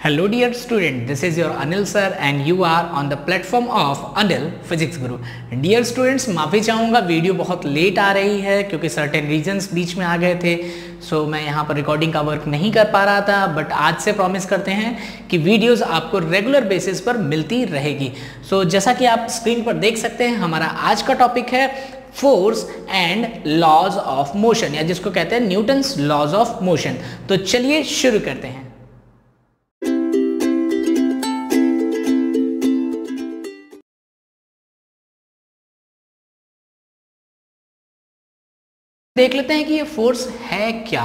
Hello dear student, this is your Anil sir and you are on the platform of Anil Physics Guru. Dear students, माफ़ी चाहूँगा video बहुत late आ रही है क्योंकि certain reasons बीच में आ गए थे। सो मैं यहाँ पर रिकॉर्डिंग का वर्क नहीं कर पा रहा था, बट आज से प्रॉमिस करते हैं कि वीडियोस आपको रेगुलर बेसिस पर मिलती रहेगी। सो जैसा कि आप स्क्रीन पर देख सकते हैं, हमारा आज का टॉपिक है force and laws of motion, या जिसको कहते हैं न्यूटन्स लॉज ऑफ मोशन। तो चलिए शुरू करते हैं। देख लेते हैं कि ये फोर्स है क्या।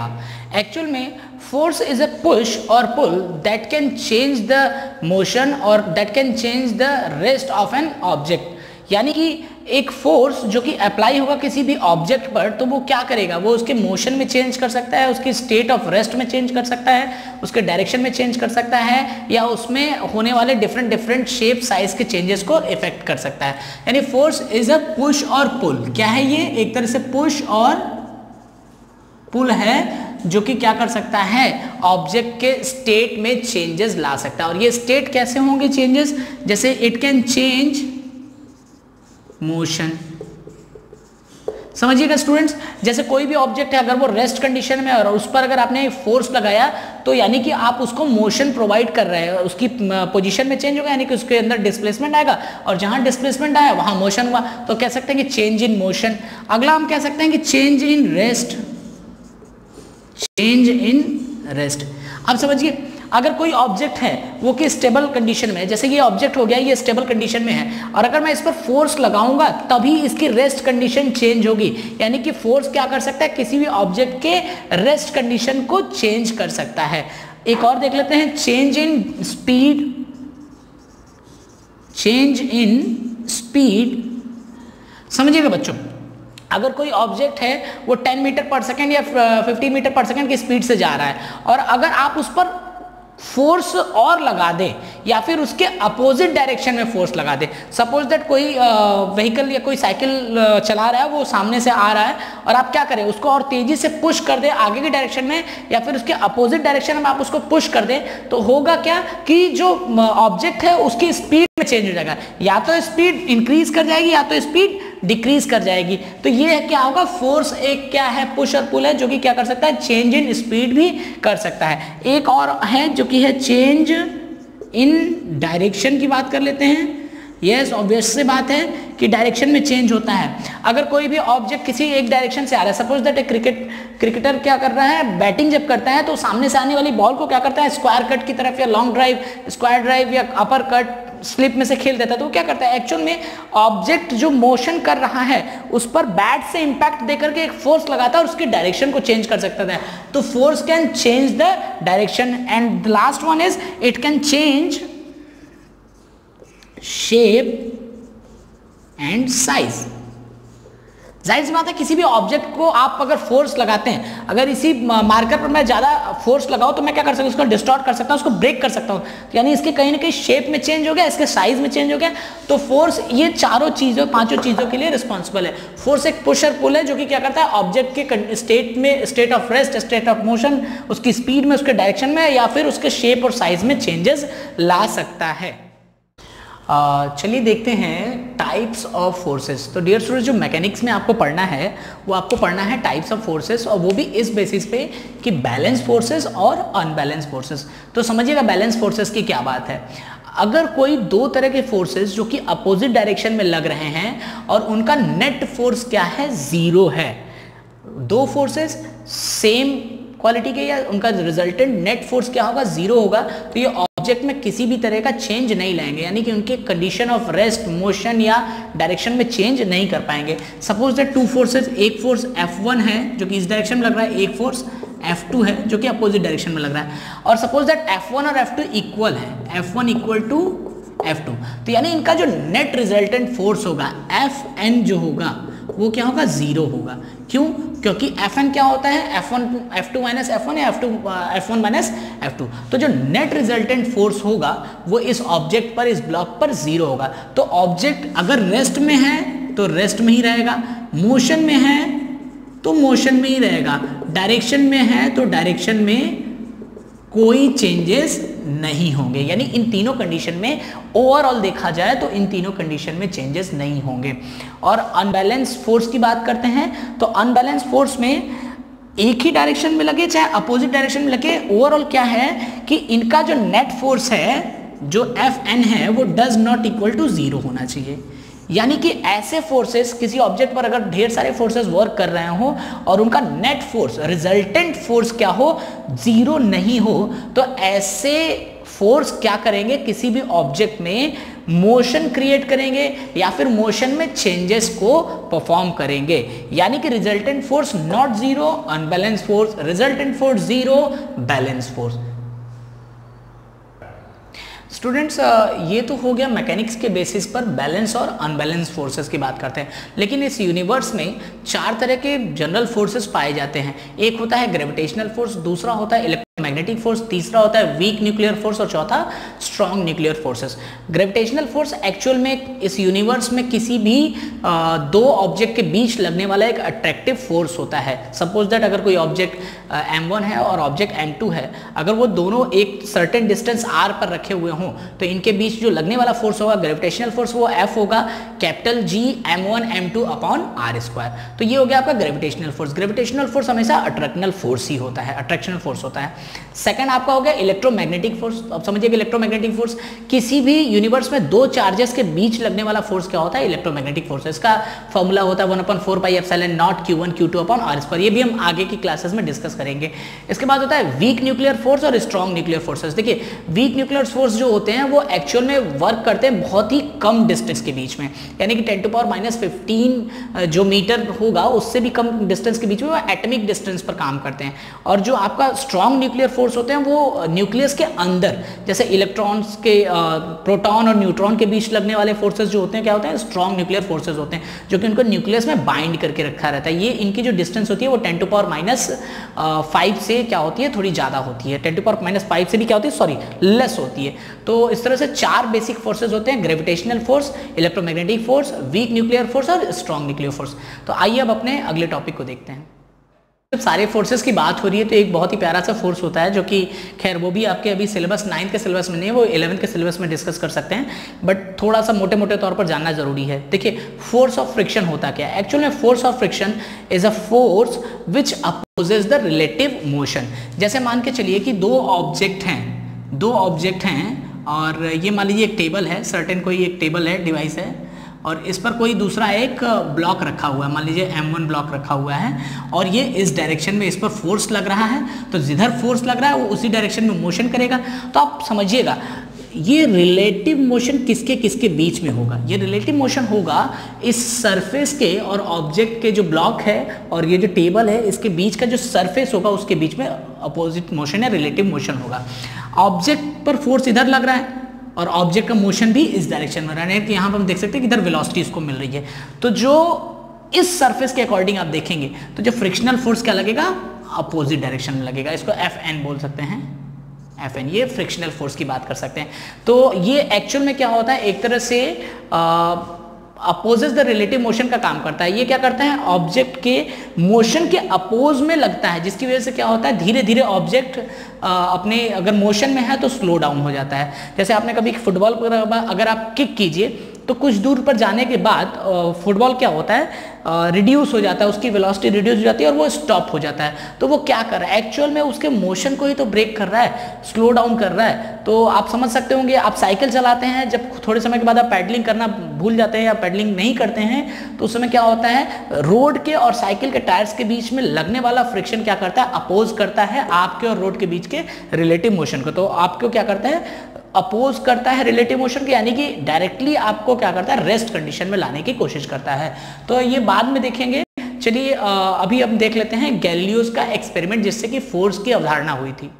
एक्चुअल में फोर्स इज अ पुश और pull that can change the motion और that can change the rest of an object. यानी कि एक फोर्स जो कि अप्लाई होगा किसी भी ऑब्जेक्ट पर, तो वो क्या करेगा, वो उसके मोशन में चेंज कर सकता है, उसकी स्टेट ऑफ रेस्ट में चेंज कर सकता है, उसके डायरेक्शन में चेंज कर सकता है, या उसमें होने वाले डिफरेंट शेप साइज के चेंजेस को इफेक्ट कर सकता है। यानी फोर्स इज अ पुश और पुल। क्या है ये? एक तरह से पुश और पुल है जो कि क्या कर सकता है, ऑब्जेक्ट के स्टेट में चेंजेस ला सकता है। और ये स्टेट कैसे होंगे चेंजेस? जैसे इट कैन चेंज मोशन। समझिएगा स्टूडेंट्स, जैसे कोई भी ऑब्जेक्ट है, अगर वो रेस्ट कंडीशन में है और उस पर अगर आपने फोर्स लगाया, तो यानी कि आप उसको मोशन प्रोवाइड कर रहे हैं, उसकी पोजीशन में चेंज होगा, यानी कि उसके अंदर डिस्प्लेसमेंट आएगा, और जहां डिस्प्लेसमेंट आया वहां मोशन हुआ, तो कह सकते हैं कि चेंज इन मोशन। अगला हम कह सकते हैं कि change in rest, change in rest. अब समझिए, अगर कोई ऑब्जेक्ट है वो कि स्टेबल कंडीशन में है, जैसे ये ऑब्जेक्ट हो गया, ये स्टेबल कंडीशन में है, और अगर मैं इस पर फोर्स लगाऊंगा तभी इसकी रेस्ट कंडीशन चेंज होगी। यानी कि फोर्स क्या कर सकता है, किसी भी ऑब्जेक्ट के रेस्ट कंडीशन को चेंज कर सकता है। एक और देख लेते हैं, change in speed, change in speed. समझिएगा बच्चों, अगर कोई ऑब्जेक्ट है वो 10 मीटर पर सेकेंड या 15 मीटर पर सेकेंड की स्पीड से जा रहा है, और अगर आप उस पर फोर्स और लगा दें या फिर उसके अपोजिट डायरेक्शन में फोर्स लगा दें, सपोज दैट कोई व्हीकल या कोई साइकिल चला रहा है, वो सामने से आ रहा है, और आप क्या करें, उसको और तेजी से पुश कर दें आगे की डायरेक्शन में, या फिर उसके अपोजिट डायरेक्शन में आप उसको पुश कर दें, तो होगा क्या कि जो ऑब्जेक्ट है उसकी स्पीड में चेंज हो जाएगा। या तो स्पीड इंक्रीज कर जाएगी या तो स्पीड डिक्रीज कर जाएगी। तो ये क्या होगा, फोर्स एक क्या है, पुश और पुल है, जो कि क्या कर सकता है, चेंज इन स्पीड भी कर सकता है। एक और है जो कि है चेंज इन डायरेक्शन की बात कर लेते हैं। यस, ऑब्वियस सी बात है कि डायरेक्शन में चेंज होता है। अगर कोई भी ऑब्जेक्ट किसी एक डायरेक्शन से आ रहा है, सपोज दैट क्रिकेटर क्या कर रहा है, बैटिंग जब करता है तो सामने से आने वाली बॉल को क्या करता है, स्क्वायर कट की तरफ या लॉन्ग ड्राइव, स्क्वायर ड्राइव या अपर कट, स्लिप में से खेल देता है। तो वो क्या करता है, एक्चुअल में ऑब्जेक्ट जो मोशन कर रहा है उस पर बैट से इंपैक्ट देकर के एक फोर्स लगाता है और उसकी डायरेक्शन को चेंज कर सकता है। तो force can change the direction. And the last one is it can change shape and size. जाहिर सी बात है, किसी भी ऑब्जेक्ट को आप अगर फोर्स लगाते हैं, अगर इसी मार्कर पर मैं ज़्यादा फोर्स लगाऊं तो मैं क्या कर सकता हूं, उसको डिस्टॉर्ट कर सकता हूं, उसको ब्रेक कर सकता हूं। तो यानी इसके कहीं ना कहीं शेप में चेंज हो गया, इसके साइज में चेंज हो गया। तो फोर्स ये चारों चीज़ों, पांचों चीज़ों के लिए रिस्पॉन्सिबल है। फोर्स एक पुश और पुल है जो कि क्या करता है, ऑब्जेक्ट के स्टेट में, state of rest, state of motion, उसकी स्पीड में, उसके डायरेक्शन में, या फिर उसके शेप और साइज में चेंजेस ला सकता है। चलिए देखते हैं टाइप्स ऑफ फोर्सेस। तो डियर स्टूडेंट्स, जो मैकेनिक्स में आपको पढ़ना है वो आपको पढ़ना है टाइप्स ऑफ फोर्सेस, और वो भी इस बेसिस पे कि बैलेंस फोर्सेस और अनबैलेंस फोर्सेस। तो समझिएगा बैलेंस फोर्सेस की क्या बात है। अगर कोई दो तरह के फोर्सेस जो कि अपोजिट डायरेक्शन में लग रहे हैं और उनका नेट फोर्स क्या है, जीरो है, दो फोर्सेस सेम क्वालिटी के, या उनका रिजल्टेंट नेट फोर्स क्या होगा, जीरो होगा, तो ये ऑब्जेक्ट में किसी भी तरह का चेंज नहीं लाएंगे, यानी कि उनके कंडीशन ऑफ रेस्ट, मोशन या डायरेक्शन में चेंज नहीं कर पाएंगे। सपोज दैट टू फोर्सेस, एक फोर्स F1 है जो कि इस डायरेक्शन में लग रहा है, एक फोर्स F2 है जो कि अपोजिट डायरेक्शन में लग रहा है, और सपोज दैट F1 और F2 इक्वल है, F1 इक्वल टू F2, तो यानी इनका जो नेट रिजल्टेंट फोर्स होगा Fn जो होगा वो क्या होगा, जीरो होगा। क्यों? क्योंकि Fn क्या होता है, F2 माइनस F1 या F1 माइनस F2। तो जो नेट रिजल्टेंट फोर्स होगा वो इस ऑब्जेक्ट पर, इस ब्लॉक पर जीरो होगा। तो ऑब्जेक्ट अगर रेस्ट में है तो रेस्ट में ही रहेगा, मोशन में है तो मोशन में ही रहेगा, डायरेक्शन में है तो डायरेक्शन में कोई चेंजेस नहीं होंगे। यानी इन तीनों कंडीशन में ओवरऑल देखा जाए तो इन तीनों कंडीशन में चेंजेस नहीं होंगे। और अनबैलेंस फोर्स की बात करते हैं तो अनबैलेंस फोर्स में एक ही डायरेक्शन में लगे चाहे अपोजिट डायरेक्शन में लगे, ओवरऑल क्या है कि इनका जो नेट फोर्स है जो Fn है वो डज नॉट इक्वल टू 0 होना चाहिए। यानी कि ऐसे फोर्सेस किसी ऑब्जेक्ट पर अगर ढेर सारे फोर्सेस वर्क कर रहे हो और उनका नेट फोर्स रिजल्टेंट फोर्स क्या हो 0 नहीं हो, तो ऐसे फोर्स क्या करेंगे, किसी भी ऑब्जेक्ट में मोशन क्रिएट करेंगे या फिर मोशन में चेंजेस को परफॉर्म करेंगे। यानी कि resultant force not 0 unbalance force, resultant force 0 balance force. Students ये तो हो गया मैकेनिक्स के बेसिस पर बैलेंस और अनबैलेंस फोर्सेस की बात करते हैं। लेकिन इस यूनिवर्स में 4 तरह के जनरल फोर्सेस पाए जाते हैं। एक होता है ग्रेविटेशनल फोर्स, दूसरा होता है इलेक्ट्रोमैग्नेटिक फोर्स, तीसरा होता है वीक न्यूक्लियर फोर्स और चौथा strong nuclear forces. Gravitational force actual में इस यूनिवर्स में किसी भी दो ऑब्जेक्ट के बीच लगने वाला एक अट्रैक्टिव फोर्स होता है। सपोज दैट अगर कोई ऑब्जेक्ट m1 है और ऑब्जेक्ट m2 है, अगर वो दोनों एक सर्टेन डिस्टेंस r पर रखे हुए हों तो इनके बीच जो लगने वाला फोर्स होगा ग्रेविटेशनल फोर्स वो F होगा capital G m1 m2 upon r square. तो ये हो गया आपका ग्रेविटेशनल फोर्स। ग्रेविटेशनल फोर्स हमेशा अट्रैक्शनल फोर्स ही होता है, अट्रैक्शनल फोर्स होता है। सेकंड आपका हो गया इलेक्ट्रोमैग्नेटिक फोर्स। अब समझिएगा इलेक्ट्रोमैग्नेटिक फोर्स किसी भी यूनिवर्स में दो चार्जेस के बीच लगने वाला फोर्स क्या होता है, इलेक्ट्रोमैग्नेटिक फोर्स। इसका फॉर्मूला होता है 1/4 pi epsilon not q1 q2 upon r square. ये भी हम आगे की क्लासेस में डिस्कस करेंगे। इसके बाद होता है वीक न्यूक्लियर फोर्स और स्ट्रॉन्ग न्यूक्लियर फोर्सेस। देखिए वीक न्यूक्लियर फोर्स जो होते हैं वो एक्चुअल में वर्क करते हैं बहुत ही कम डिस्टेंस के बीच में, यानी कि 10⁻⁻15 जो मीटर होगा उससे भी कम डिस्टेंस के बीच में वो एटॉमिक डिस्टेंस पर काम करते हैं। और जो आपका स्ट्रॉन्ग न्यूक्लियर फोर्स होते हैं वो न्यूक्लियस के अंदर, जैसे इलेक्ट्रॉन्स के प्रोटॉन और न्यूट्रॉन के बीच लगने वाले फोर्सेस जो होते हैं क्या होते हैं, स्ट्रॉन्ग न्यूक्लियर फोर्सेस होते हैं, जो कि उनको न्यूक्लियस में बाइंड करके रखा रहता है। ये इनकी जो डिस्टेंस होती है वो 10⁻⁻5 से क्या होती है, थोड़ी ज़्यादा होती है। 10⁻⁻5 से भी क्या होती है, सॉरी लेस होती है। तो इस तरह से 4 बेसिक फोर्सेस होते हैं, gravitational force, electromagnetic force, weak nuclear force और स्ट्रॉन्ग न्यूक्लियर फोर्स। तो आइए अब अपने अगले टॉपिक को देखते हैं। जब सारे फोर्सेस की बात हो रही है तो एक बहुत ही प्यारा सा फोर्स होता है जो कि खैर वो भी आपके अभी सिलेबस 9th के सिलेबस में नहीं है, वो 11th के सिलेबस में डिस्कस कर सकते हैं, बट थोड़ा सा मोटे मोटे तौर पर जानना जरूरी है। देखिए फोर्स ऑफ फ्रिक्शन होता क्या है। एक्चुअल में force of friction is a force which opposes the relative motion. जैसे मान के चलिए कि दो ऑब्जेक्ट हैं और ये मान लीजिए एक टेबल है, सर्टेन कोई एक टेबल है, डिवाइस है, और इस पर कोई दूसरा एक ब्लॉक रखा हुआ है, मान लीजिए m1 ब्लॉक रखा हुआ है, और ये इस डायरेक्शन में इस पर फोर्स लग रहा है, तो जिधर फोर्स लग रहा है वो उसी डायरेक्शन में मोशन करेगा। तो आप समझिएगा ये रिलेटिव मोशन किसके किसके बीच में होगा। ये रिलेटिव मोशन होगा इस सरफेस के और ऑब्जेक्ट के जो ब्लॉक है और ये जो टेबल है इसके बीच का जो सरफेस होगा उसके बीच में अपोजिट मोशन या रिलेटिव मोशन होगा। ऑब्जेक्ट पर फोर्स इधर लग रहा है और ऑब्जेक्ट का मोशन भी इस डायरेक्शन में रहा है, कि यहाँ पर हम देख सकते हैं कि इधर वेलोसिटी इसको मिल रही है। तो जो इस सरफेस के अकॉर्डिंग आप देखेंगे तो जो फ्रिक्शनल फोर्स क्या लगेगा, अपोजिट डायरेक्शन में लगेगा। इसको Fn बोल सकते हैं, Fn, ये फ्रिक्शनल फोर्स की बात कर सकते हैं। तो ये एक्चुअल में क्या होता है, एक तरह से अपोजेस द रिलेटिव मोशन का काम करता है। ये क्या करता है, ऑब्जेक्ट के मोशन के अपोज में लगता है, जिसकी वजह से क्या होता है धीरे धीरे ऑब्जेक्ट अपने अगर मोशन में है तो स्लो डाउन हो जाता है। जैसे आपने कभी फुटबॉल पर अगर आप किक कीजिए तो कुछ दूर पर जाने के बाद फुटबॉल क्या होता है, रिड्यूस हो जाता है, उसकी वेलोसिटी रिड्यूस हो जाती है और वो स्टॉप हो जाता है। तो वो क्या कर रहा है, एक्चुअल में उसके मोशन को ही तो ब्रेक कर रहा है, स्लो डाउन कर रहा है। तो आप समझ सकते होंगे, आप साइकिल चलाते हैं, जब थोड़े समय के बाद आप पैडलिंग करना भूल जाते हैं या पैडलिंग नहीं करते हैं तो उस समय क्या होता है, रोड के और साइकिल के टायर्स के बीच में लगने वाला फ्रिक्शन क्या करता है, अपोज करता है आपके और रोड के बीच के रिलेटिव मोशन को। तो आपको क्या करता है, अपोज करता है रिलेटिव मोशन के, यानी कि डायरेक्टली आपको क्या करता है, रेस्ट कंडीशन में लाने की कोशिश करता है। तो ये बाद में देखेंगे। चलिए अभी हम देख लेते हैं गैलीलियोस का एक्सपेरिमेंट जिससे कि फोर्स की अवधारणा हुई थी।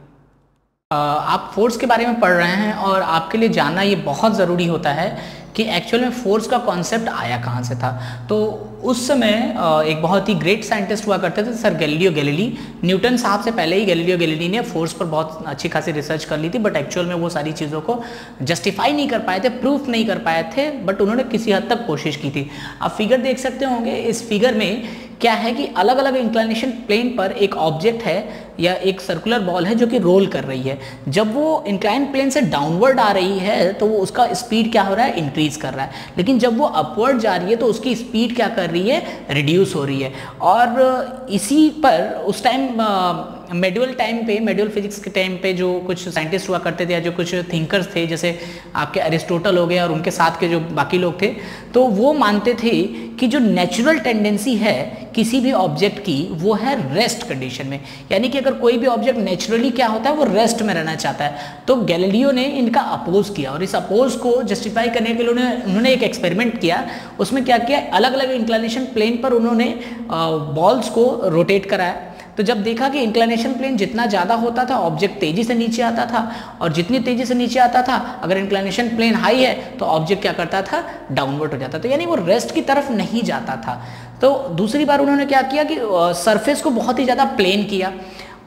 आप फोर्स के बारे में पढ़ रहे हैं और आपके लिए जानना ये बहुत ज़रूरी होता है कि एक्चुअल में फोर्स का कॉन्सेप्ट आया कहाँ से था। तो उस समय एक बहुत ही ग्रेट साइंटिस्ट हुआ करते थे सर गैलीलियो गैलीली। न्यूटन साहब से पहले ही गैलीलियो गैलीली ने फोर्स पर बहुत अच्छी खासी रिसर्च कर ली थी, बट एक्चुअल में वो सारी चीज़ों को जस्टिफाई नहीं कर पाए थे, प्रूफ नहीं कर पाए थे, बट उन्होंने किसी हद तक कोशिश की थी। आप फिगर देख सकते होंगे इस फिगर में क्या है कि अलग अलग इंक्लिनेशन प्लेन पर एक ऑब्जेक्ट है या एक सर्कुलर बॉल है जो कि रोल कर रही है। जब वो इंक्लाइन प्लेन से डाउनवर्ड आ रही है तो वो उसका स्पीड क्या हो रहा है, इंक्रीज कर रहा है, लेकिन जब वो अपवर्ड जा रही है तो उसकी स्पीड क्या कर रही है, रिड्यूस हो रही है। और इसी पर उस टाइम मेडुअल टाइम पे, मेडुअल फिजिक्स के टाइम पे जो कुछ साइंटिस्ट हुआ करते थे या जो कुछ थिंकर्स थे, जैसे आपके अरिस्टोटल हो गए और उनके साथ के जो बाकी लोग थे, तो वो मानते थे कि जो नेचुरल टेंडेंसी है किसी भी ऑब्जेक्ट की वो है रेस्ट कंडीशन में, यानी कि अगर कोई भी ऑब्जेक्ट नेचुरली क्या होता है वो रेस्ट में रहना चाहता है। तो गैलीलियो ने इनका अपोज किया और इस अपोज को जस्टिफाई करने के लिए उन्होंने एक एक्सपेरिमेंट किया। उसमें क्या किया, अलग अलग इंक्लिनेशन प्लेन पर उन्होंने बॉल्स को रोटेट कराया। तो जब देखा कि इंक्लिनेशन प्लेन जितना ज़्यादा होता था ऑब्जेक्ट तेजी से नीचे आता था, और जितनी तेजी से नीचे आता था अगर इंक्लिनेशन प्लेन हाई है तो ऑब्जेक्ट क्या करता था, डाउनवर्ड हो जाता था, यानी वो रेस्ट की तरफ नहीं जाता था। तो दूसरी बार उन्होंने क्या किया कि सरफेस को बहुत ही ज़्यादा प्लेन किया।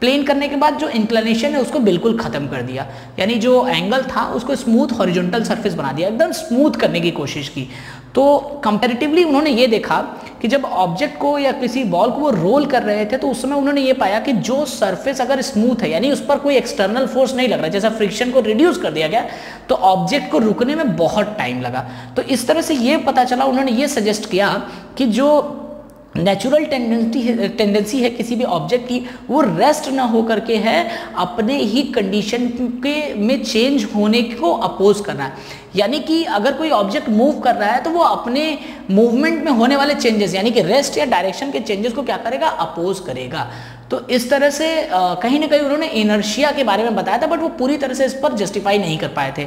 प्लेन करने के बाद जो इंक्लिनेशन है उसको बिल्कुल खत्म कर दिया, यानी जो एंगल था उसको स्मूथ हॉरिजॉन्टल सरफेस बना दिया, एकदम स्मूथ करने की कोशिश की। तो कंपैरेटिवली उन्होंने ये देखा कि जब ऑब्जेक्ट को या किसी बॉल को वो रोल कर रहे थे तो उस समय उन्होंने ये पाया कि जो सरफेस अगर स्मूथ है, यानी उस पर कोई एक्सटर्नल फोर्स नहीं लग रहा, जैसा फ्रिक्शन को रिड्यूस कर दिया गया, तो ऑब्जेक्ट को रुकने में बहुत टाइम लगा। तो इस तरह से ये पता चला, उन्होंने ये सजेस्ट किया कि जो नेचुरल टेंडेंसी है किसी भी ऑब्जेक्ट की वो रेस्ट ना हो करके है अपने ही कंडीशन के में चेंज होने को अपोज करना है। यानी कि अगर कोई ऑब्जेक्ट मूव कर रहा है तो वो अपने मूवमेंट में होने वाले चेंजेस, यानी कि रेस्ट या डायरेक्शन के चेंजेस को क्या करेगा, अपोज करेगा। तो इस तरह से कहीं ना कहीं उन्होंने इनर्शिया के बारे में बताया था, बट वो पूरी तरह से इस पर जस्टिफाई नहीं कर पाए थे।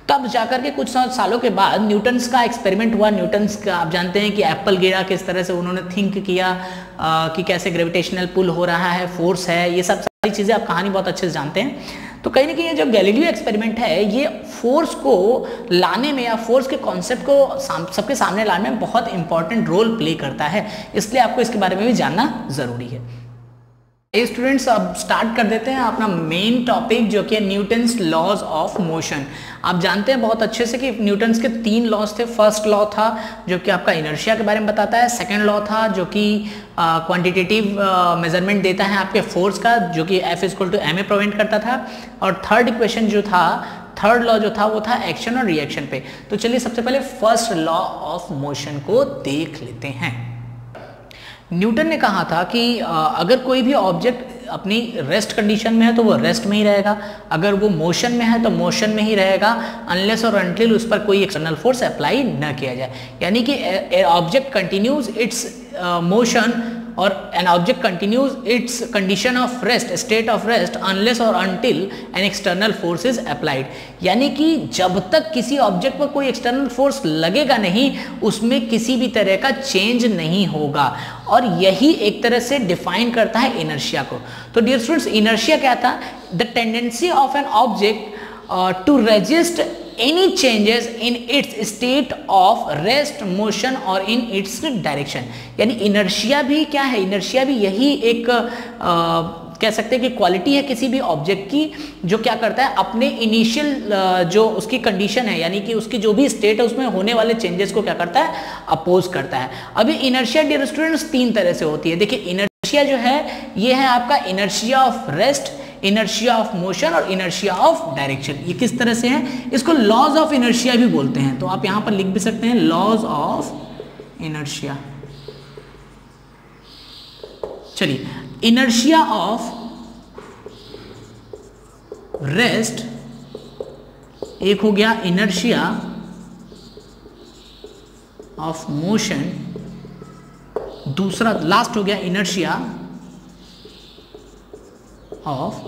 तब जाकर के कुछ सालों के बाद न्यूटन्स का एक्सपेरिमेंट हुआ। न्यूटन्स का आप जानते हैं कि एप्पल गिरा, किस तरह से उन्होंने थिंक किया कि कैसे ग्रेविटेशनल पुल हो रहा है, फोर्स है, ये सब सारी चीज़ें आप कहानी बहुत अच्छे से जानते हैं। तो कहीं ना कहीं ये जो गैलीलियो एक्सपेरिमेंट है ये फोर्स को लाने में या फोर्स के कॉन्सेप्ट को सबके सामने लाने में बहुत इंपॉर्टेंट रोल प्ले करता है, इसलिए आपको इसके बारे में भी जानना ज़रूरी है। स्टूडेंट्स अब स्टार्ट कर देते हैं अपना मेन टॉपिक जो कि न्यूटन्स लॉज ऑफ मोशन। आप जानते हैं बहुत अच्छे से कि न्यूटन्स के 3 लॉज थे। फर्स्ट लॉ था जो कि आपका इनर्शिया के बारे में बताता है, सेकंड लॉ था जो कि क्वांटिटेटिव मेजरमेंट देता है आपके फोर्स का, जो कि F = ma प्रोवाइड करता था, और थर्ड इक्वेशन जो था, थर्ड लॉ जो था वो था एक्शन और रिएक्शन पे। तो चलिए सबसे पहले फर्स्ट लॉ ऑफ मोशन को देख लेते हैं। न्यूटन ने कहा था कि अगर कोई भी ऑब्जेक्ट अपनी रेस्ट कंडीशन में है तो वो रेस्ट में ही रहेगा, अगर वो मोशन में है तो मोशन में ही रहेगा, अनलेस और अनटिल उस पर कोई एक्सटर्नल फोर्स अप्लाई न किया जाए। यानी कि ऑब्जेक्ट कंटिन्यूज इट्स मोशन और an object continues its condition of rest, state of rest, unless और until an external force is applied. यानी कि जब तक किसी ऑब्जेक्ट पर कोई एक्सटर्नल फोर्स लगेगा नहीं उसमें किसी भी तरह का चेंज नहीं होगा, और यही एक तरह से डिफाइन करता है इनर्शिया को। तो डियर स्टूडेंट्स, इनर्शिया क्या था? The tendency of an object to resist any changes in its state of rest, motion और in its direction। यानी इनर्शिया भी क्या है? इनर्शिया भी यही एक कह सकते हैं कि क्वालिटी है किसी भी ऑब्जेक्ट की, जो क्या करता है अपने इनिशियल जो उसकी कंडीशन है, यानी कि उसकी जो भी स्टेट है उसमें होने वाले चेंजेस को क्या करता है, अपोज करता है। अभी इनर्शिया डियर स्टूडेंट्स 3 तरह से होती है। देखिए इनर्शिया जो है ये है आपका inertia of rest, inertia of motion और इनर्शिया ऑफ डायरेक्शन। ये किस तरह से है? इसको लॉज ऑफ इनर्शिया भी बोलते हैं, तो आप यहां पर लिख भी सकते हैं लॉज ऑफ इनर्शिया। चलिए, इनर्शिया ऑफ रेस्ट एक हो गया, इनर्शिया ऑफ मोशन दूसरा, लास्ट हो गया inertia of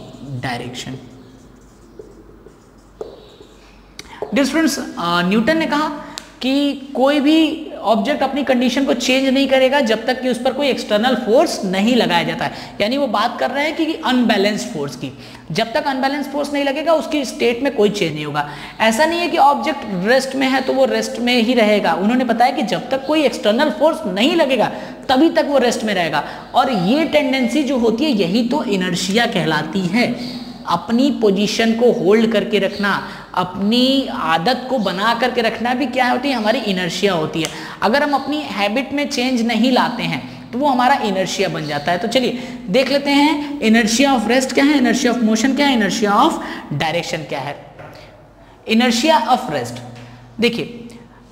direction. Dear students, Newton ने कहा कि कोई भी ऑब्जेक्ट अपनी कंडीशन को चेंज नहीं करेगा जब तक कि उस पर कोई एक्सटर्नल फोर्स नहीं लगाया जाता है। यानी वो बात कर रहे हैं कि अनबैलेंस्ड फोर्स की, जब तक अनबैलेंस्ड फोर्स नहीं लगेगा उसकी स्टेट में कोई चेंज नहीं होगा। ऐसा नहीं है कि ऑब्जेक्ट रेस्ट में है तो वो रेस्ट में ही रहेगा। उन्होंने बताया कि जब तक कोई एक्सटर्नल फोर्स नहीं लगेगा तभी तक वो रेस्ट में रहेगा। और ये टेंडेंसी जो होती है यही तो इनर्शिया कहलाती है। अपनी पोजीशन को होल्ड करके रखना, अपनी आदत को बना करके रखना भी क्या होती है, हमारी इनर्शिया होती है। अगर हम अपनी हैबिट में चेंज नहीं लाते हैं तो वो हमारा इनर्शिया बन जाता है। तो चलिए देख लेते हैं इनर्शिया ऑफ रेस्ट क्या है, इनर्शिया ऑफ मोशन क्या है, इनर्शिया ऑफ डायरेक्शन क्या है। इनर्शिया ऑफ रेस्ट, देखिए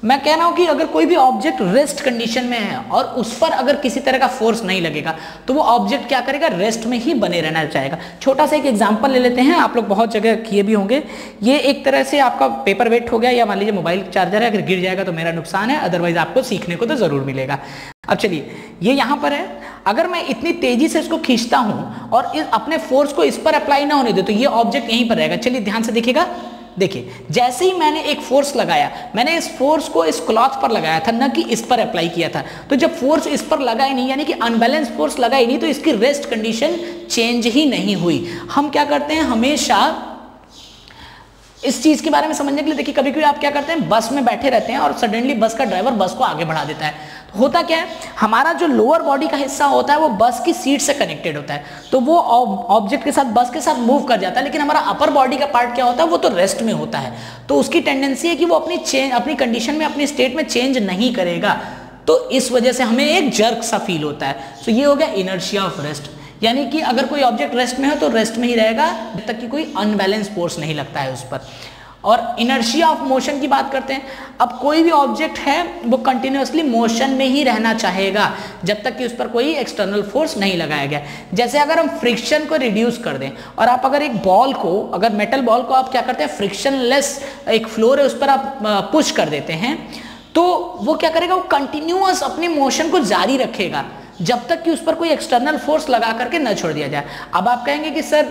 मैं कह रहा हूं कि अगर कोई भी ऑब्जेक्ट रेस्ट कंडीशन में है और उस पर अगर किसी तरह का फोर्स नहीं लगेगा तो वो ऑब्जेक्ट क्या करेगा, रेस्ट में ही बने रहना चाहेगा। छोटा सा एक एग्जांपल ले लेते हैं, आप लोग बहुत जगह किए भी होंगे। ये एक तरह से आपका पेपर वेट हो गया, या मान लीजिए मोबाइल चार्जर है, अगर गिर जाएगा तो मेरा नुकसान है, अदरवाइज आपको सीखने को तो जरूर मिलेगा। अब चलिए ये यहाँ पर है, अगर मैं इतनी तेजी से इसको खींचता हूं और अपने फोर्स को इस पर अप्लाई ना होने दे तो ये ऑब्जेक्ट यहीं पर रहेगा। चलिए ध्यान से देखिएगा, देखिए जैसे ही मैंने एक फोर्स लगाया, मैंने इस फोर्स को इस क्लॉथ पर लगाया था, न कि इस पर अप्लाई किया था। तो जब फोर्स इस पर लगा ही नहीं, यानी कि अनबैलेंस फोर्स लगा ही नहीं, तो इसकी रेस्ट कंडीशन चेंज ही नहीं हुई। हम क्या करते हैं हमेशा इस चीज के बारे में समझने के लिए, देखिए कभी कभी आप क्या करते हैं, बस में बैठे रहते हैं और सडनली बस का ड्राइवर बस को आगे बढ़ा देता है। तो होता क्या है, हमारा जो लोअर बॉडी का हिस्सा होता है वो बस की सीट से कनेक्टेड होता है, तो वो ऑब्जेक्ट के साथ, बस के साथ मूव कर जाता है। लेकिन हमारा अपर बॉडी का पार्ट क्या होता है, वो तो रेस्ट में होता है। तो उसकी टेंडेंसी है कि वो अपनी कंडीशन में, अपनी स्टेट में चेंज नहीं करेगा। तो इस वजह से हमें एक जर्क सा फील होता है। तो ये हो गया इनर्शिया ऑफ रेस्ट, यानी कि अगर कोई ऑब्जेक्ट रेस्ट में हो तो रेस्ट में ही रहेगा जब तक कि कोई अनबैलेंस फोर्स नहीं लगता है उस पर। और इनर्शिया ऑफ मोशन की बात करते हैं। अब कोई भी ऑब्जेक्ट है वो कंटिन्यूअसली मोशन में ही रहना चाहेगा जब तक कि उस पर कोई एक्सटर्नल फोर्स नहीं लगाया गया। जैसे अगर हम फ्रिक्शन को रिड्यूस कर दें और आप अगर एक बॉल को, अगर मेटल बॉल को आप क्या करते हैं, फ्रिक्शनलेस एक फ्लोर है उस पर आप पुश कर देते हैं, तो वो क्या करेगा, वो कंटिन्यूअस अपने मोशन को जारी रखेगा जब तक कि उस पर कोई एक्सटर्नल फोर्स लगा करके न छोड़ दिया जाए। अब आप कहेंगे कि सर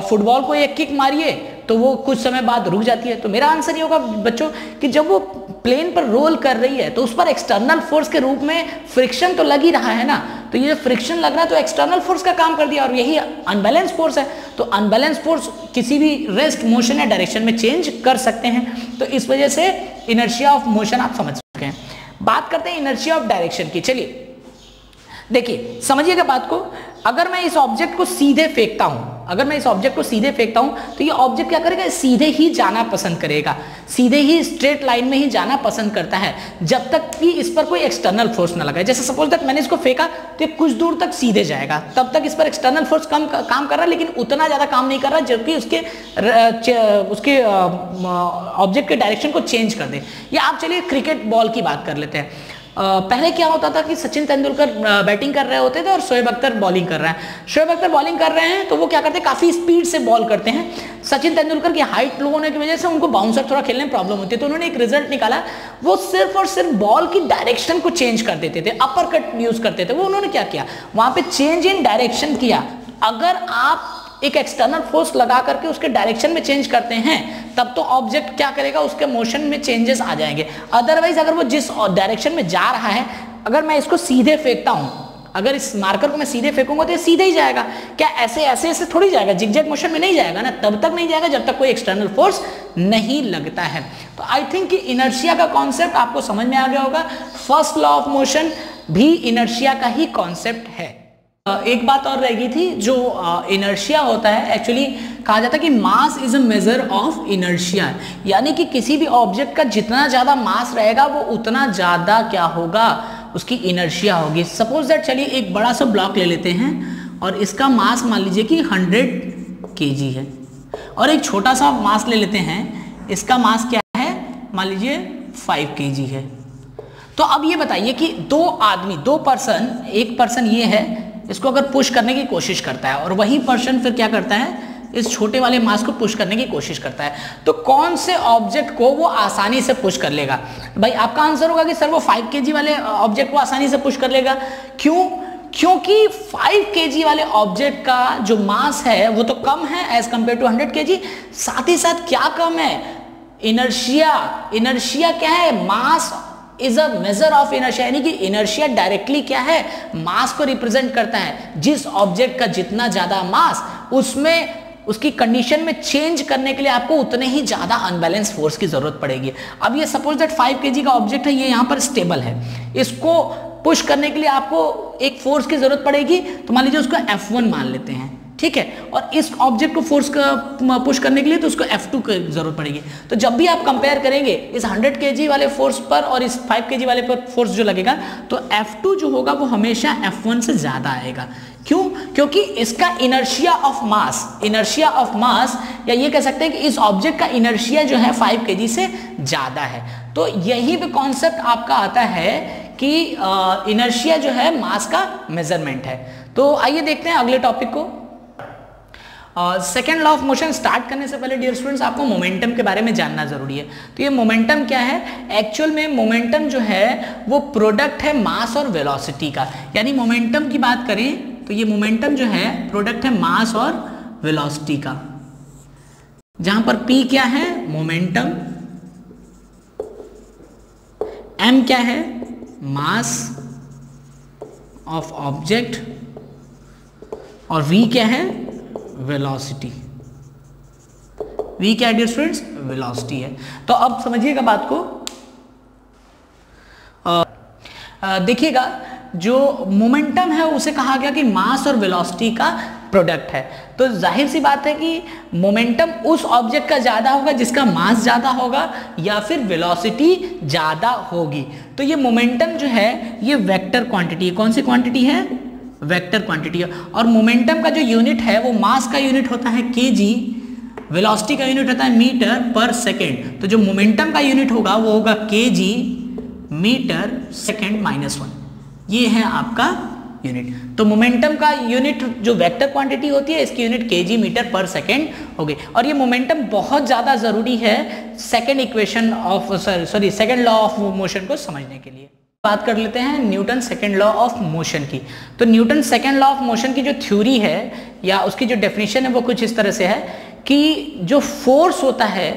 फुटबॉल को एक किक मारिए तो वो कुछ समय बाद रुक जाती है। तो मेरा आंसर ये होगा बच्चों कि जब वो प्लेन पर रोल कर रही है तो उस पर एक्सटर्नल फोर्स के रूप में फ्रिक्शन तो लग ही रहा है ना। तो ये फ्रिक्शन लग रहा है तो एक्सटर्नल फोर्स का काम कर दिया, और यही अनबैलेंस फोर्स है। तो अनबैलेंस फोर्स किसी भी रेस्ट, मोशन या डायरेक्शन में चेंज कर सकते हैं। तो इस वजह से इनर्शिया ऑफ मोशन आप समझ चुके हैं। बात करते हैं इनर्शिया ऑफ डायरेक्शन की। चलिए देखिए समझिएगा बात को, अगर मैं इस ऑब्जेक्ट को सीधे फेंकता हूं, अगर मैं इस ऑब्जेक्ट को सीधे फेंकता हूं तो ये ऑब्जेक्ट क्या करेगा, सीधे ही जाना पसंद करेगा, सीधे ही स्ट्रेट लाइन में ही जाना पसंद करता है जब तक कि इस पर कोई एक्सटर्नल फोर्स ना लगाए। जैसे सपोज दैट मैंने इसको फेंका तो ये कुछ दूर तक सीधे जाएगा, तब तक इस पर एक्सटर्नल फोर्स कम काम कर रहा है, लेकिन उतना ज्यादा काम नहीं कर रहा जबकि उसके ऑब्जेक्ट के डायरेक्शन को चेंज कर दे। या आप चलिए क्रिकेट बॉल की बात कर लेते हैं। पहले क्या होता था कि सचिन तेंदुलकर बैटिंग कर रहे होते थे और शोएब अख्तर बॉलिंग कर रहे हैं। शोएब अख्तर बॉलिंग कर रहे हैं तो वो क्या करते हैं, काफी स्पीड से बॉल करते हैं। सचिन तेंदुलकर की हाइट लो होने की वजह से उनको बाउंसर थोड़ा खेलने में प्रॉब्लम होती है। तो उन्होंने एक रिजल्ट निकाला, वो सिर्फ और सिर्फ बॉल की डायरेक्शन को चेंज कर देते थे, अपर कट यूज करते थे। वो उन्होंने क्या किया, वहां पे चेंज इन डायरेक्शन किया। अगर आप एक एक्सटर्नल फोर्स लगा करके उसके डायरेक्शन में चेंज करते हैं तब तो ऑब्जेक्ट क्या करेगा, उसके मोशन में चेंजेस आ जाएंगे। अदरवाइज अगर वो जिस डायरेक्शन में जा रहा है, अगर मैं इसको सीधे फेंकता हूं, अगर इस मार्कर को मैं सीधे फेंकूंगा तो ये सीधे ही जाएगा। क्या ऐसे ऐसे ऐसे थोड़ी जाएगा, जिगजैग मोशन में नहीं जाएगा ना, तब तक नहीं जाएगा जब तक कोई एक्सटर्नल फोर्स नहीं लगता है। तो आई थिंक कि इनर्शिया का कॉन्सेप्ट आपको समझ में आ गया होगा। फर्स्ट लॉ ऑफ मोशन भी इनर्शिया का ही कॉन्सेप्ट है। एक बात और रह गई थी, जो इनर्शिया होता है, एक्चुअली कहा जाता है कि mass is a measure of inertia, यानी कि किसी भी ऑब्जेक्ट का जितना ज्यादा मास रहेगा वो उतना ज्यादा क्या होगा, उसकी इनर्शिया होगी। सपोज दैट, चलिए एक बड़ा सा ब्लॉक ले लेते हैं और इसका मास मान लीजिए कि 100 kg है, और एक छोटा सा मास ले लेते हैं, इसका मास क्या है, मान लीजिए 5 kg है। तो अब ये बताइए कि दो पर्सन, एक पर्सन ये है, इसको अगर पुश करने की कोशिश करता है और वही पर्सन फिर क्या करता है, इस छोटे वाले मास को पुश करने की कोशिश करता है, तो कौन से ऑब्जेक्ट को वो आसानी से पुश कर लेगा? भाई आपका आंसर होगा कि सर वो 5 kg वाले ऑब्जेक्ट को आसानी से पुश कर लेगा। क्यों? क्योंकि 5 kg वाले ऑब्जेक्ट का जो मास है वो तो कम है एज कंपेयर टू 100 kg। साथ ही साथ क्या कम है, इनर्शिया। इनर्शिया क्या है, mass is a measure of inertia, यानी कि इनर्शिया डायरेक्टली क्या है, मास को रिप्रेजेंट करता है। जिस ऑब्जेक्ट का जितना ज्यादा मास, उसमें उसकी कंडीशन में चेंज करने के लिए आपको उतने ही ज्यादा अनबैलेंस फोर्स की जरूरत पड़ेगी। अब ये सपोज दैट 5 kg का ऑब्जेक्ट है, ये यहाँ पर स्टेबल है, इसको पुश करने के लिए आपको एक फोर्स की जरूरत पड़ेगी। तो मान लीजिए उसको F1 मान लेते हैं, ठीक है, और इस ऑब्जेक्ट को फोर्स का पुश करने के लिए तो उसको F2 की जरूरत पड़ेगी। तो जब भी आप कंपेयर करेंगे इस 100 kg वाले फोर्स पर और इस 5 kg वाले पर फोर्स जो लगेगा, तो F2 जो होगा वो हमेशा F1 से ज्यादा आएगा। क्यों? क्योंकि इसका इनर्शिया ऑफ मास, या ये कह सकते हैं कि इस ऑब्जेक्ट का इनर्शिया जो है 5 kg से ज्यादा है। तो यही पे कॉन्सेप्ट आपका आता है कि इनर्शिया जो है मास का मेजरमेंट है। तो आइए देखते हैं अगले टॉपिक को। Second law of motion start करने से पहले डियर स्टूडेंट्स आपको मोमेंटम के बारे में जानना जरूरी है। तो ये मोमेंटम क्या है? एक्चुअल में मोमेंटम जो है वो प्रोडक्ट है मास और वेलोसिटी का। यानी मोमेंटम की बात करें तो ये मोमेंटम जो है प्रोडक्ट है मास और वेलोसिटी का, जहां पर P क्या है? मोमेंटम, M क्या है? मास ऑफ ऑब्जेक्ट, और V क्या है? वेलोसिटी। V क्या है डियर स्टूडेंट्स? वेलोसिटी है। तो अब समझिएगा बात को, देखिएगा जो मोमेंटम है उसे कहा गया कि मास और वेलोसिटी का प्रोडक्ट है। तो जाहिर सी बात है कि मोमेंटम उस ऑब्जेक्ट का ज्यादा होगा जिसका मास ज्यादा होगा, या फिर वेलोसिटी ज्यादा होगी। तो ये मोमेंटम जो है ये वेक्टर क्वांटिटी है। कौन सी क्वांटिटी है? वेक्टर क्वांटिटी है। और मोमेंटम का जो यूनिट है वो मास का यूनिट होता है kg, वेलोसिटी का यूनिट होता है मीटर पर सेकेंड। तो जो मोमेंटम का यूनिट होगा वो होगा kg मीटर सेकेंड -1। ये है आपका यूनिट। तो मोमेंटम का यूनिट जो वेक्टर क्वांटिटी होती है इसकी यूनिट kg मीटर पर सेकेंड हो गई। और ये मोमेंटम बहुत ज्यादा जरूरी है सेकेंड लॉ ऑफ मोशन को समझने के लिए। बात कर लेते हैं Newton second law of motion की। तो Newton second law of motion की जो थ्योरी है या उसकी जो डेफिनेशन है वो कुछ इस तरह से है कि जो फोर्स होता है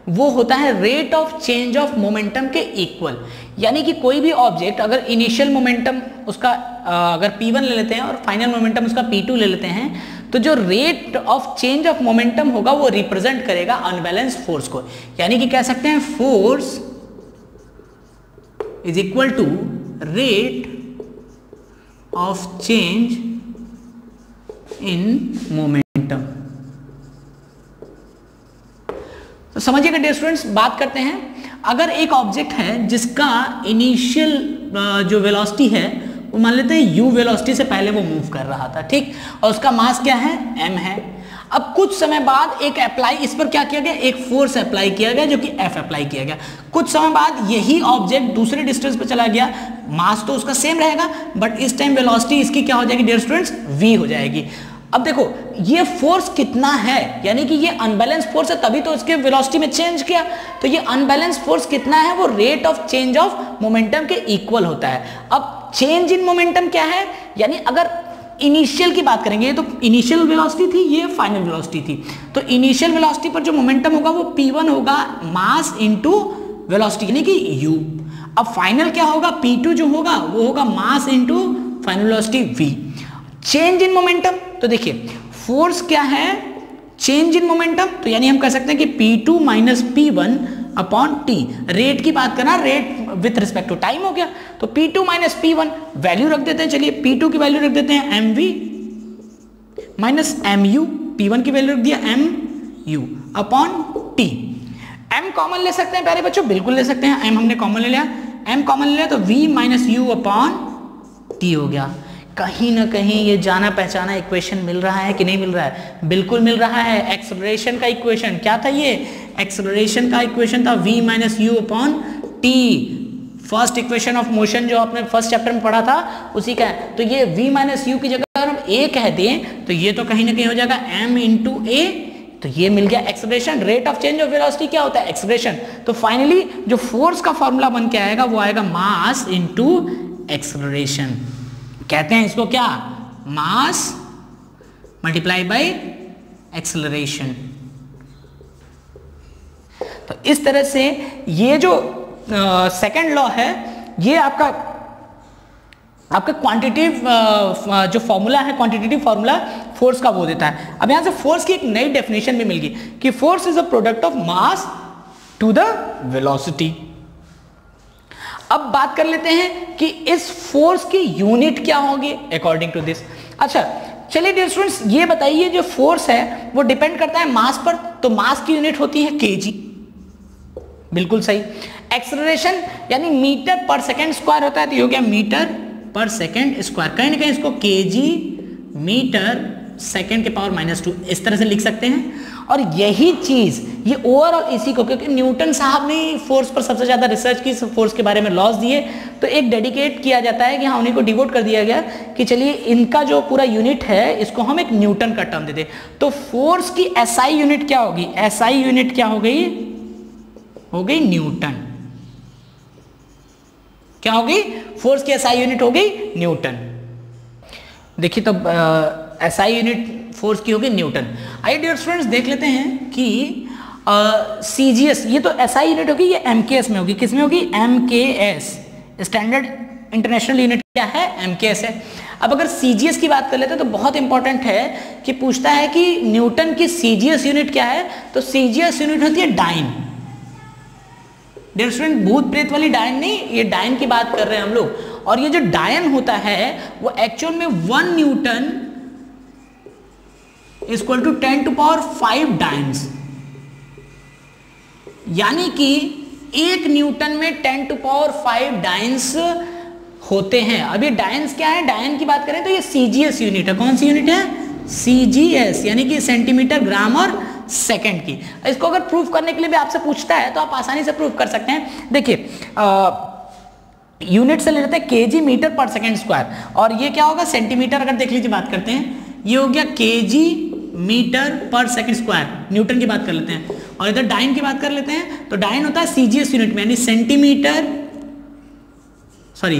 वो होता है rate of change of momentum के इक्वल। यानी कि कोई भी ऑब्जेक्ट अगर इनिशियल मोमेंटम उसका अगर P1 ले लेते हैं और फाइनल मोमेंटम उसका P2 ले लेते हैं, तो जो rate of change of momentum होगा वो रिप्रेजेंट करेगा अनबैलेंस फोर्स को। यानी कि कह सकते हैं force is equal to rate of change in momentum। तो समझिएगा डियर स्टूडेंट्स, बात करते हैं अगर एक ऑब्जेक्ट है जिसका इनिशियल जो वेलोसिटी है वो मान लेते हैं u वेलोसिटी से पहले वो मूव कर रहा था, ठीक, और उसका मास क्या है? m है। अब कुछ समय बाद एक अप्लाई इस पर क्या किया गया? एक फोर्स अप्लाई किया गया जो कि F अप्लाई किया गया। कुछ समय बाद यही ऑब्जेक्ट दूसरे डिस्टेंस पर चला गया, मास तो उसका सेम रहेगा बट इस टाइम वेलोसिटी इसकी क्या हो जाएगी डियर स्टूडेंट्स? v हो जाएगी। अब देखो ये फोर्स कितना है, यानी कि ये अनबैलेंस फोर्स है तभी तो इसके वेलोसिटी में चेंज किया। तो ये अनबैलेंस फोर्स कितना है? वो rate of change of momentum के इक्वल होता है। अब चेंज इन मोमेंटम क्या है? यानी अगर इनिशियल की बात करेंगे तो इनिशियल वेलोसिटी थी, ये फाइनल वेलोसिटी थी। तो इनिशियल वेलोसिटी पर जो मोमेंटम होगा वो P1 होगा मास इनटू वेलोसिटी यानी कि u। अब फाइनल क्या होगा? P2 जो होगा वो होगा mass into final velocity v। Change in momentum, तो देखिए फोर्स क्या है? चेंज इन मोमेंटम, तो यानी हम कह सकते हैं कि P2 minus P1 upon T। Rate की बात करना, rate with respect to time हो गया, तो P2 माइनस P1 वैल्यू रख देते हैं। चलिए P2 की वैल्यू रख देते हैं mv माइनस mu, P1 की वैल्यू रख दिया mu upon T। m common ले सकते हैं प्यारे बच्चों, बिल्कुल ले सकते हैं। m हमने कॉमन ले लिया, m कॉमन ले लिया तो v minus u upon T हो गया। कहीं ना कहीं ये जाना पहचाना इक्वेशन मिल रहा है कि नहीं मिल रहा है? बिल्कुल मिल रहा है। एक्सेलरेशन का इक्वेशन क्या था? ये एक्सेलरेशन का इक्वेशन था v minus you upon T. First equation of motion जो आपने फर्स्ट चैप्टर में पढ़ा था उसी का है। तो ये v माइनस यू की जगह अगर हम a कह दें तो ये तो कहीं ना कहीं हो जाएगा m इंटू a। तो ये मिल गया acceleration. Rate of change of velocity क्या होता है? एक्सेलरेशन। तो फाइनली जो फोर्स का फॉर्मूला बन के आएगा वो आएगा मास इंटू एक्सेलरेशन। कहते हैं इसको क्या? मास मल्टीप्लाई बाय एक्सेलरेशन। तो इस तरह से ये जो सेकंड लॉ है ये आपका क्वांटिटेटिव जो फॉर्मूला है, क्वांटिटेटिव फॉर्मूला फोर्स का वो देता है। अब यहां से फोर्स की एक नई डेफिनेशन भी मिल गई कि force is a product of mass to the velocity. अब बात कर लेते हैं कि इस फोर्स की यूनिट क्या होगी अकॉर्डिंग टू दिस। अच्छा, चलिए डियर स्टूडेंट्स, ये बताइए जो फोर्स है वो डिपेंड करता है मास पर, तो मास की यूनिट होती है केजी, बिल्कुल सही। एक्सेलरेशन यानी मीटर पर सेकेंड स्क्वायर होता है, तो ये हो गया मीटर पर सेकेंड स्क्वायर। कहीं ना कहीं इसको केजी मीटर सेकेंड के पावर -2 इस तरह से लिख सकते हैं। और यही चीज ये ओवरऑल इसी को, क्योंकि न्यूटन साहब ने फोर्स पर सबसे ज्यादा रिसर्च की, फोर्स के बारे में लॉज दिए, तो एक डेडिकेट किया जाता है कि हाँ उन्हीं को डिवोट कर दिया गया कि चलिए इनका जो पूरा यूनिट है इसको हम एक न्यूटन का टर्म दे दें। तो फोर्स की एसआई यूनिट क्या होगी? एसआई यूनिट क्या हो गई? हो गई न्यूटन। क्या हो गई? फोर्स की एसआई यूनिट हो गई न्यूटन। देखिए तो एसआई यूनिट फोर्स की होगी न्यूटन। आइए डियर स्टूडेंट्स देख लेते हैं कि सीजीएस, ये तो एसआई यूनिट होगी, ये एमकेएस में होगी। किस में होगी? एमकेएस, स्टैंडर्ड इंटरनेशनल यूनिट क्या है? एमकेएस है। अब अगर सीजीएस की बात कर लेते हैं तो बहुत इंपॉर्टेंट है कि पूछता है कि न्यूटन की सीजीएस यूनिट क्या है, तो सीजीएस यूनिट होती है डाइन। डियर स्टूडेंट, भूत प्रेत वाली डायन नहीं, ये डायन की बात कर रहे हैं हम लोग। और ये जो डायन होता है वो एक्चुअल में 1 न्यूटन इक्वल टू 10⁵ डायन्स, यानी कि 1 न्यूटन में 10⁵ डायन्स होते हैं। अब ये डायन्स क्या है? डायन की बात करें तो ये सीजीएस यूनिट है। कौन सी यूनिट है? सीजीएस, यानी कि सेंटीमीटर, ग्राम और सेकंड की। इसको अगर प्रूफ करने के लिए भी आपसे पूछता है तो आप आसानी से प्रूफ कर सकते हैं। देखिए यूनिट से ले लेते हैं केजी मीटर पर सेकंड स्क्वायर, और ये क्या होगा? सेंटीमीटर। अगर देख लीजिए बात करते हैं, ये हो गया केजी मीटर पर सेकंड स्क्वायर, न्यूटन की बात कर लेते हैं। और इधर डाइन की बात कर लेते हैं, तो डाइन होता है सीजीएस यूनिट में, यानी सेंटीमीटर, सॉरी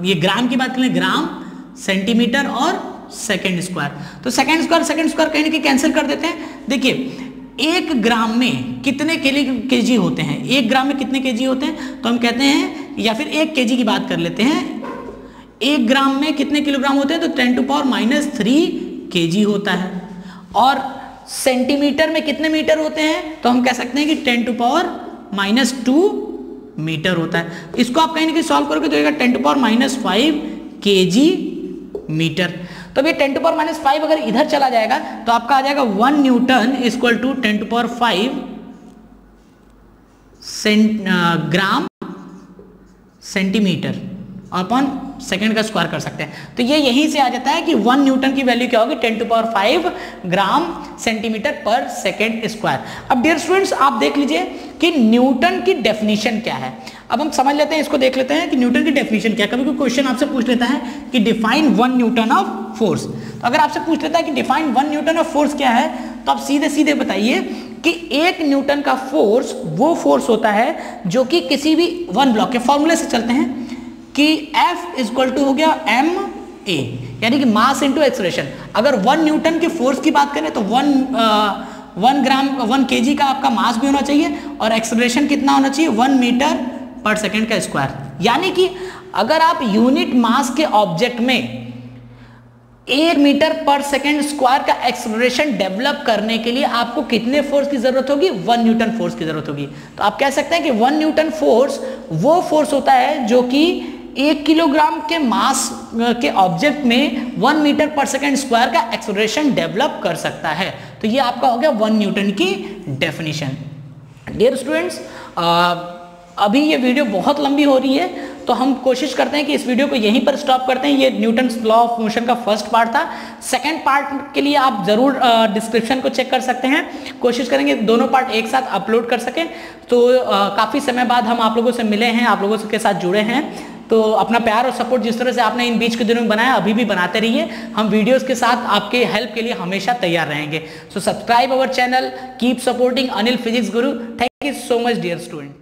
ये ग्राम की बात करें, ग्राम, सेंटीमीटर और सेकेंड स्क्वायर। तो सेकेंड स्क्वायर कहीं ना कहीं कैंसिल कर देते हैं। देखिए 1 ग्राम में कितने केजी होते हैं? 1 ग्राम में कितने केजी होते हैं? तो हम कहते हैं, या फिर 1 केजी की बात कर लेते हैं, 1 ग्राम में कितने किलोग्राम होते हैं? तो 10⁻³ केजी होता है। और सेंटीमीटर में कितने मीटर होते हैं? तो हम कह सकते हैं कि 10⁻² मीटर होता है। इसको आप कहीं ना कहीं सॉल्व करोगे तो 10⁻5 केजी मीटर। तो ये 10⁻5 अगर इधर चला जाएगा तो आपका आ जाएगा 1 newton equal to 10⁵ gram centimetre upon second का स्क्वायर कर सकते हैं। तो ये यहीं से आ जाता है कि 1 न्यूटन की वैल्यू क्या होगी? 10⁵ ग्राम सेंटीमीटर पर सेकंड स्क्वायर। अब डियर स्टूडेंट्स आप देख लीजिए कि न्यूटन की डेफिनेशन क्या है। अब हम समझ लेते हैं, इसको देख लेते हैं कि न्यूटन की डेफिनेशन क्या है। कभी कोई क्वेश्चन आपसे पूछ लेता है कि डिफाइन 1 न्यूटन ऑफ फोर्स, तो अगर आपसे पूछ लेता है कि डिफाइन 1 न्यूटन ऑफ फोर्स क्या है, तो आप सीधे सीधे बताइए कि 1 न्यूटन का फोर्स वो फोर्स होता है जो कि किसी भी 1 ब्लॉक के फॉर्मूले से चलते हैं कि F इक्वल टू हो गया ma, यानी कि मास इंटू एक्सेलरेशन। अगर 1 न्यूटन के फोर्स की बात करें तो 1 ग्राम 1 केजी का आपका मास भी होना चाहिए, और एक्सेलरेशन कितना होना चाहिए? 1 मीटर पर सेकेंड का स्क्वायर। यानी कि अगर आप यूनिट मास के ऑब्जेक्ट में 1 मीटर पर सेकेंड स्क्वायर का एक्सेलरेशन डेवलप करने के लिए आपको कितने फोर्स की जरूरत होगी? 1 न्यूटन फोर्स की जरूरत होगी। तो आप कह सकते हैं कि 1 न्यूटन फोर्स वो फोर्स होता है जो कि 1 किलोग्राम के मास के ऑब्जेक्ट में 1 मीटर पर सेकेंड स्क्वायर का एक्सेलरेशन डेवलप कर सकता है। तो ये आपका हो गया 1 न्यूटन की डेफिनेशन। डियर स्टूडेंट्स, अभी ये वीडियो बहुत लंबी हो रही है, तो हम कोशिश करते हैं कि इस वीडियो को यहीं पर स्टॉप करते हैं। ये न्यूटन्स लॉ ऑफ मोशन का फर्स्ट पार्ट था। सेकंड पार्ट के लिए आप जरूर डिस्क्रिप्शन को चेक कर सकते हैं। कोशिश करेंगे दोनों पार्ट एक साथ अपलोड कर सकें। तो काफ़ी समय बाद हम आप लोगों से मिले हैं, आप लोगों के साथ जुड़े हैं। तो अपना प्यार और सपोर्ट जिस तरह से आपने इन बीच के दिनों में बनाया, अभी भी बनाते रहिए। हम वीडियोस के साथ आपके हेल्प के लिए हमेशा तैयार रहेंगे। So subscribe our channel, keep supporting Anil physics guru. Thank you so much dear student.